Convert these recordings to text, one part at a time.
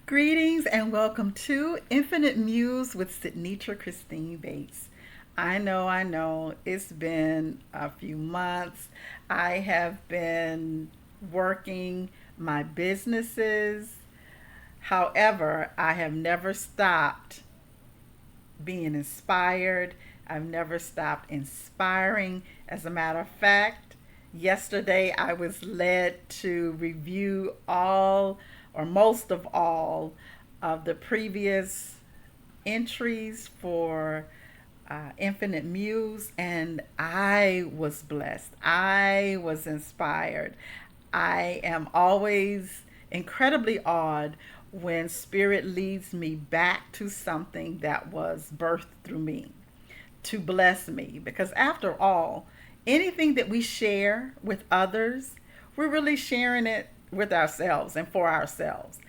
Greetings and welcome to Infinite Muse with Sidnitra Christine Bates. I know, it's been a few months. I have been working my businesses. However, I have never stopped being inspired. I've never stopped inspiring. As a matter of fact, yesterday I was led to review all or most of all of the previous entries for Infinite Muse, and I was blessed. I was inspired. I am always incredibly awed when Spirit leads me back to something that was birthed through me to bless me. Because after all, anything that we share with others, we're really sharing it with ourselves and for ourselves.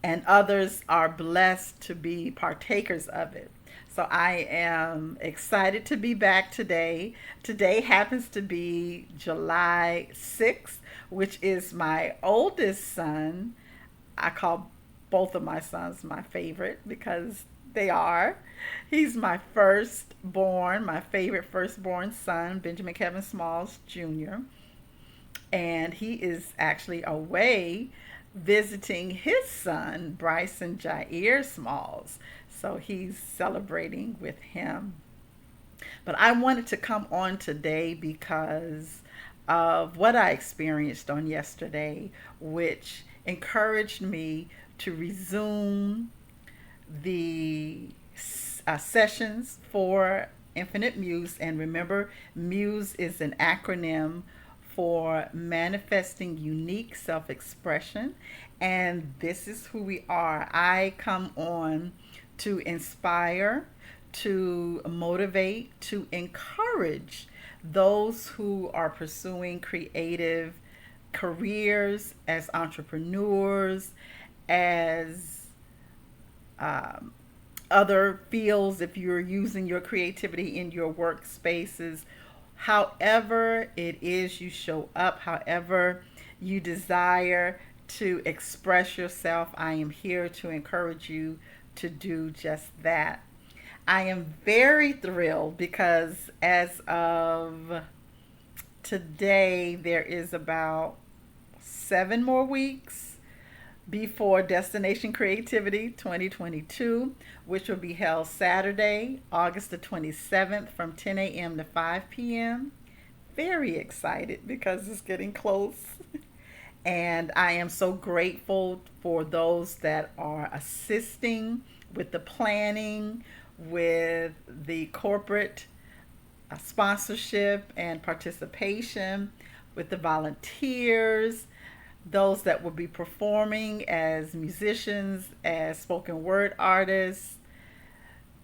And others are blessed to be partakers of it. So I am excited to be back today. Today happens to be July 6th, which is my oldest son. I call both of my sons my favorite because they are. He's my firstborn, my favorite firstborn son, Benjamin Kevin Smalls Jr. And he is actually away visiting his son, Bryson Jair Smalls. So he's celebrating with him. But I wanted to come on today because of what I experienced on yesterday, which encouraged me to resume the sessions for Infinite Muse. And remember, Muse is an acronym for manifesting unique self expression. And this is who we are. I come on to inspire, to motivate, to encourage those who are pursuing creative careers as entrepreneurs, as other fields, if you're using your creativity in your workspaces. However it is you show up, however you desire to express yourself, I am here to encourage you to do just that. I am very thrilled because as of today, there is about 7 more weeks before Destination Creativity 2022, which will be held Saturday, August the 27th from 10 a.m. to 5 p.m. Very excited because it's getting close. And I am so grateful for those that are assisting with the planning, with the corporate sponsorship and participation, with the volunteers, those that will be performing as musicians, as spoken word artists.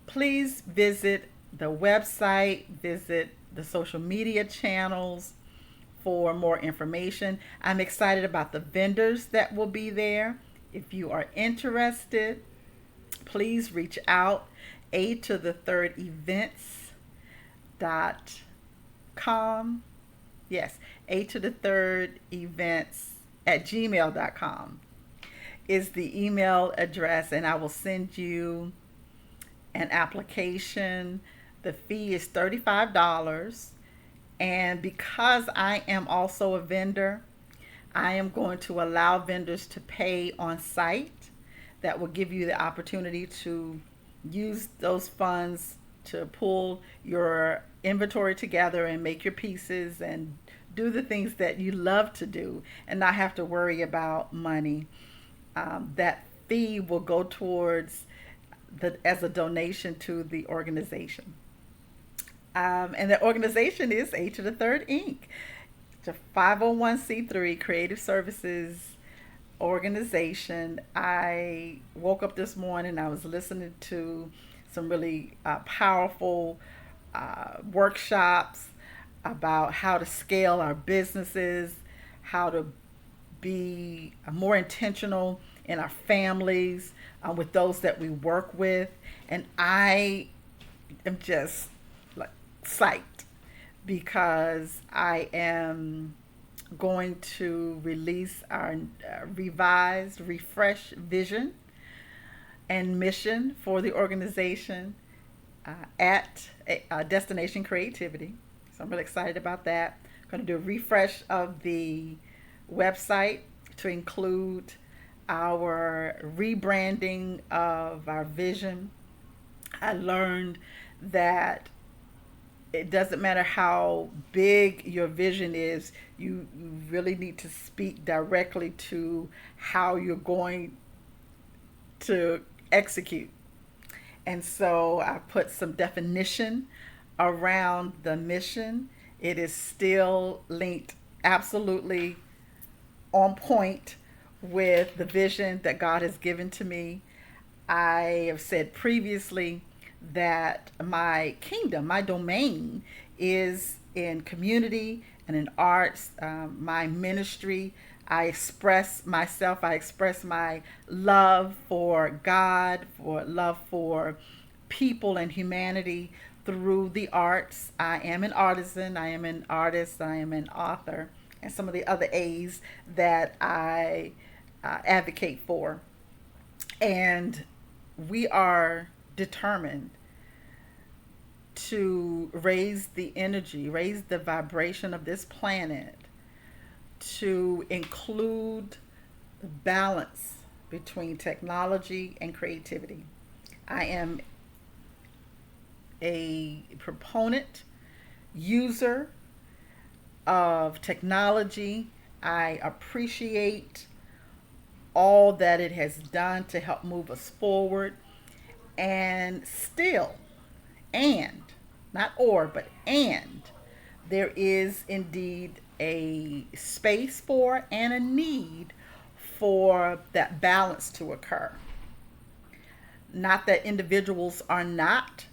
Please visit the website, visit the social media channels for more information. I'm excited about the vendors that will be there. If you are interested, please reach out, a to the third events.com. Yes, a to the third events at gmail.com is the email address, and I will send you an application. The fee is $35. And because I am also a vendor, I am going to allow vendors to pay on site. That will give you the opportunity to use those funds to pull your inventory together and make your pieces and do the things that you love to do and not have to worry about money. That fee will go towards as a donation to the organization. And the organization is A to the Third Inc. It's a 501c3 creative services organization. I woke up this morning, I was listening to some really powerful workshops about how to scale our businesses, how to be more intentional in our families, with those that we work with. And I am just like psyched because I am going to release our revised, refreshed vision and mission for the organization at Destination Creativity. So I'm really excited about that. I'm going to do a refresh of the website to include our rebranding of our vision. I learned that it doesn't matter how big your vision is, you really need to speak directly to how you're going to execute. And so I put some definition around the mission. It is still linked absolutely on point with the vision that God has given to me. I have said previously that my kingdom, my domain, is in community and in arts. My ministry, I express myself, I express my love for God, for love for people and humanity through the arts. I am an artisan, I am an artist, I am an author, and some of the other A's that I advocate for. And we are determined to raise the energy, raise the vibration of this planet to include balance between technology and creativity. I am a proponent, user of technology. I appreciate all that it has done to help move us forward. And still, and, not or, but and, there is indeed a space for and a need for that balance to occur. Not that individuals are not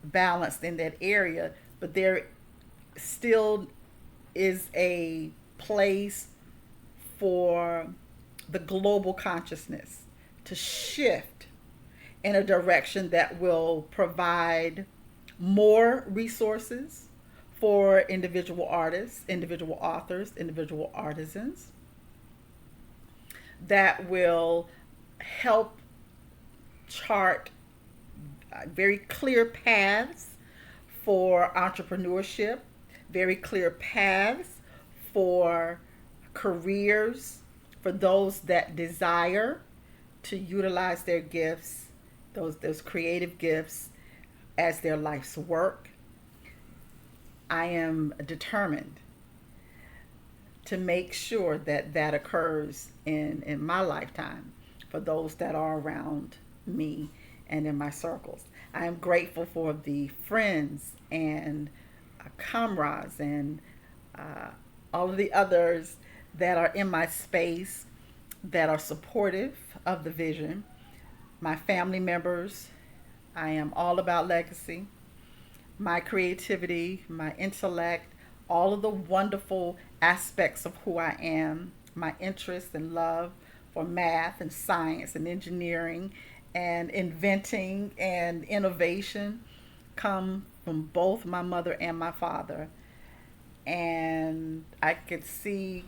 balanced in that area, but there still is a place for the global consciousness to shift in a direction that will provide more resources for individual artists, individual authors, individual artisans, that will help chart very clear paths for entrepreneurship, very clear paths for careers, for those that desire to utilize their gifts, those creative gifts as their life's work. I am determined to make sure that that occurs in my lifetime for those that are around me and in my circles. I am grateful for the friends and comrades and all of the others that are in my space that are supportive of the vision. My family members, I am all about legacy, my creativity, my intellect, all of the wonderful aspects of who I am, my interest and love for math and science and engineering and inventing and innovation come from both my mother and my father. And I could see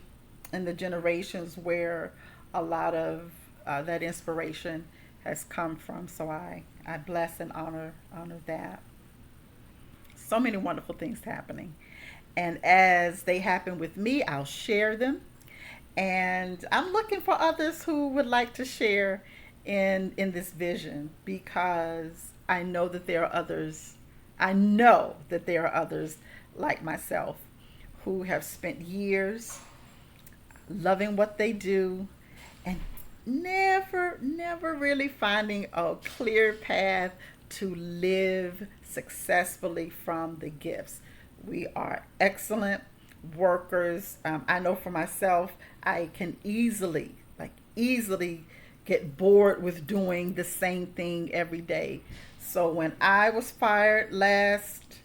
in the generations where a lot of that inspiration has come from. So I bless and honor that. So many wonderful things happening. And as they happen with me, I'll share them. And I'm looking for others who would like to share in this vision, because I know that there are others. I know that there are others like myself who have spent years loving what they do and never really finding a clear path to live successfully from the gifts. We are excellent workers. I know for myself, I can easily get bored with doing the same thing every day. So when I was fired last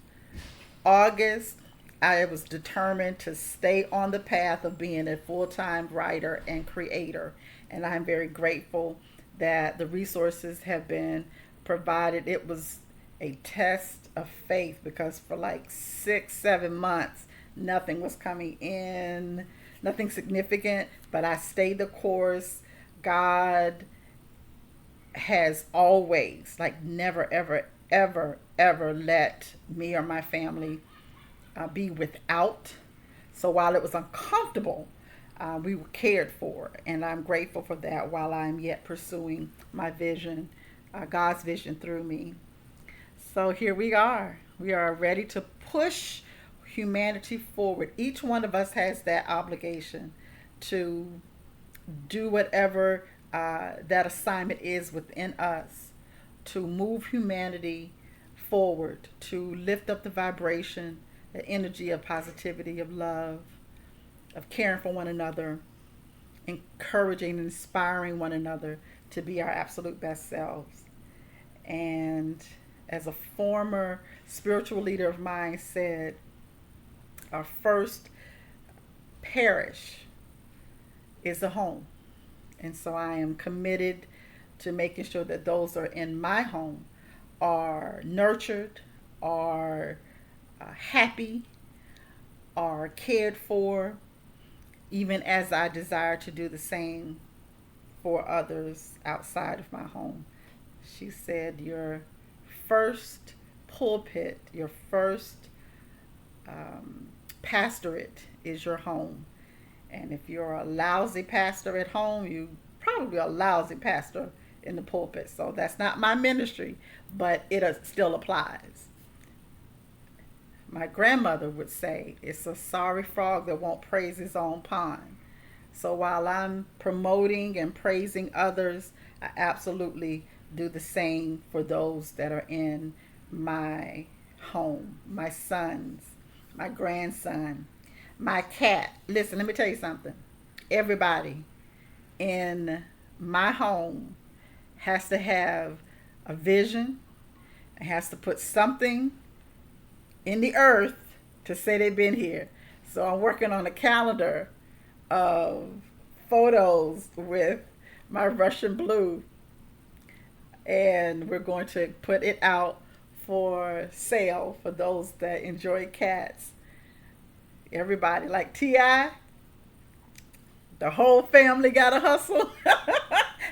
August, I was determined to stay on the path of being a full-time writer and creator. And I'm very grateful that the resources have been provided. It was a test of faith because for like 6-7 months, nothing was coming in, nothing significant, but I stayed the course. God has always, like, never, ever, ever, ever let me or my family be without. So while it was uncomfortable, we were cared for, and I'm grateful for that while I'm yet pursuing my vision, God's vision through me. So here we are. We are ready to push humanity forward. Each one of us has that obligation to do whatever that assignment is within us to move humanity forward, to lift up the vibration, the energy of positivity, of love, of caring for one another, encouraging and inspiring one another to be our absolute best selves. And as a former spiritual leader of mine said, our first parish is a home. And so I am committed to making sure that those that are in my home are nurtured, are happy, are cared for, even as I desire to do the same for others outside of my home. She said, your first pulpit, your first pastorate is your home. And if you're a lousy pastor at home, you probably a lousy pastor in the pulpit. So that's not my ministry, but it still applies. My grandmother would say, it's a sorry frog that won't praise his own pond. So while I'm promoting and praising others, I absolutely do the same for those that are in my home, my sons, my grandson, my cat. Listen, let me tell you something. Everybody in my home has to have a vision, has to put something in the earth to say they've been here. So I'm working on a calendar of photos with my Russian blue, and we're going to put it out for sale for those that enjoy cats. Everybody, like T.I., the whole family got to hustle.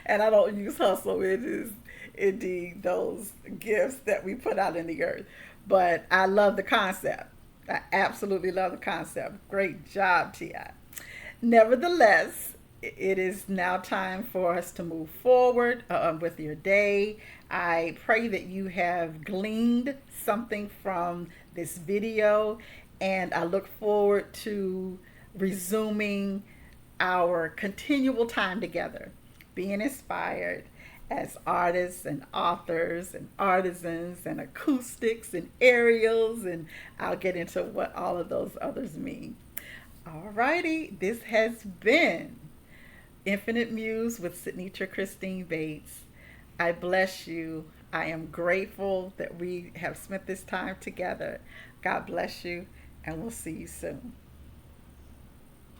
And I don't use hustle. It is indeed those gifts that we put out in the earth. But I love the concept. I absolutely love the concept. Great job, T.I. Nevertheless, it is now time for us to move forward with your day. I pray that you have gleaned something from this video, and I look forward to resuming our continual time together, being inspired as artists and authors and artisans and acoustics and aerials, and I'll get into what all of those others mean. Alrighty, this has been Infinite Muse with Sidnitra Christine Bates. I bless you. I am grateful that we have spent this time together. God bless you, and we'll see you soon.